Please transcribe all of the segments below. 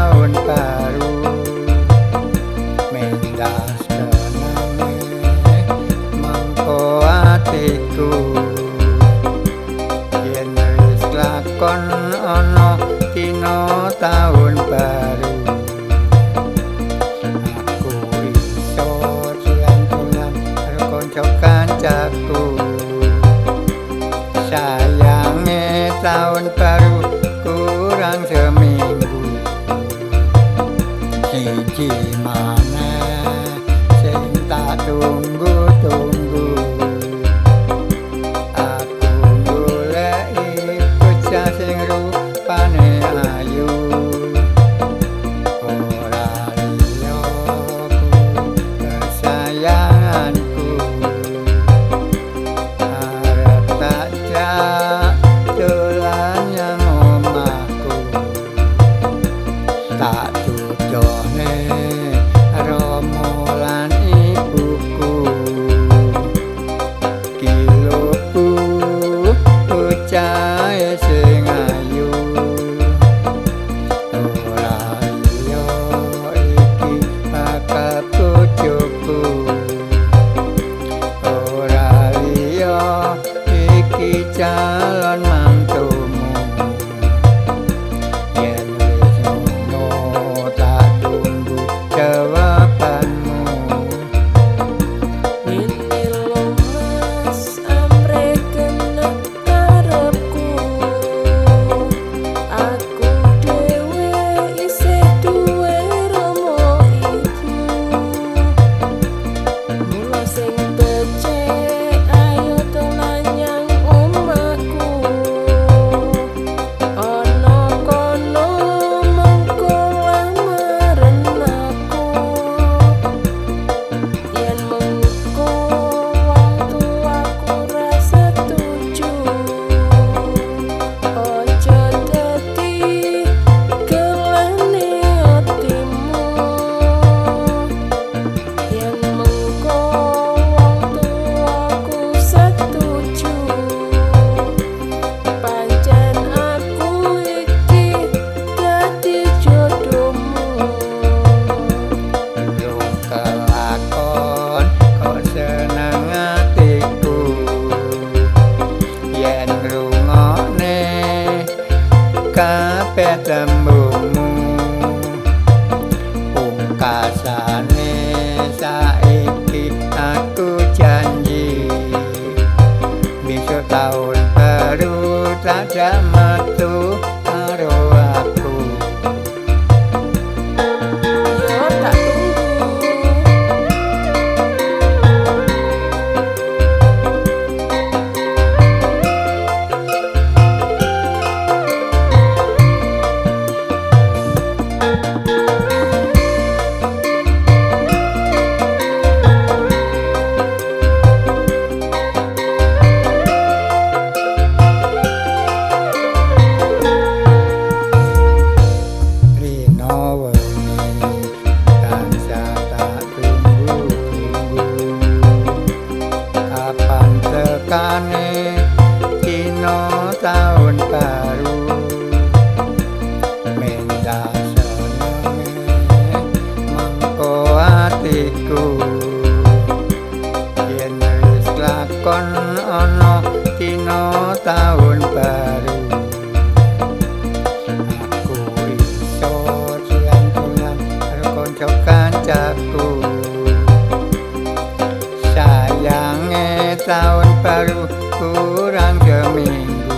tahun baru mendas kenane mengko atiku yen wis lakon ana dina tahun baru aku iso jalan-jalan karo kanca kancaku sayange tahun baru kurang seminggu siji maneh sing tak tunggu-tunggu aku goleki bocah sing rupane ayu ora liya kesayanganku arep tak jak dolan yang omahku tak tujohne romo lan ibuku kiloku bocah sing ayu ora liya iki bakal bojoku ora liya iki calon mantumu yen wis ngono tak tunggu jawabanmu Ini lomas amreken karepku aku dhewe isih duwe romo ibu mula sing becik ayo dolan nyang omahku ana kono mengko lamaren aku yen mengko wong tuaku ra setuju ojo dadi gelane atimu yen mengko wong tuaku setuju pancen aku iki dadi jodohmu durung kelakon kok seneng atiku yen ngrungokne kabeh tembungmu pungkasane saiki aku janji besok tahun baru tak metu karo aku yo tak tunggu rino wengi tansah tak tunggu-tunggu kapan tekane dina tahun baru mendah senenge mengko atiku yen wis lakon ana dina tahun baru aku iso jalan-jalan karo kanca kancaku sayange tahun baru kurang seminggu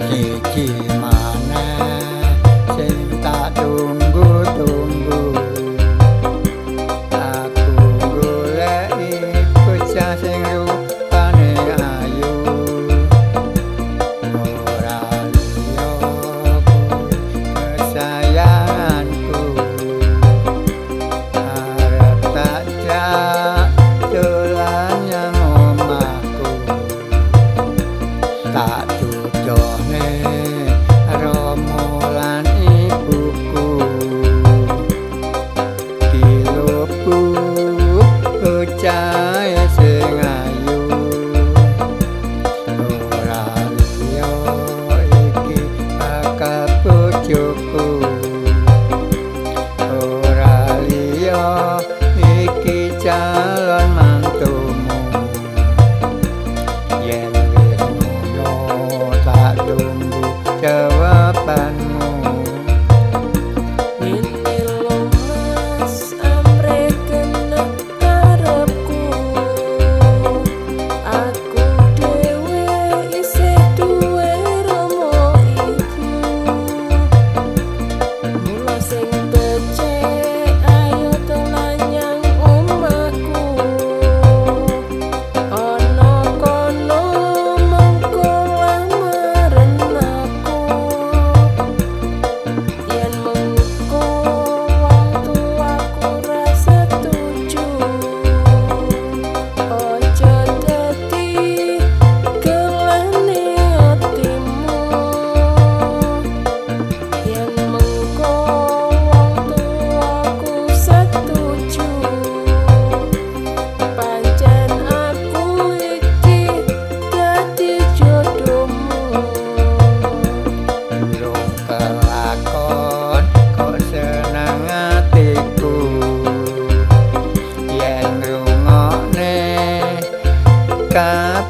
siji maneh sing tak tunggu-tunggu aku goleki bocah sing rupane ayu ora liya kesayanganku arep tak jak dolan yang omahku tak tujohne romo lan ibuku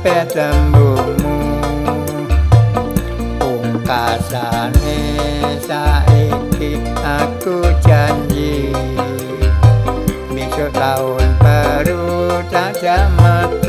tembungmu pungkasane saiki aku janji besok tahun baru tak jamak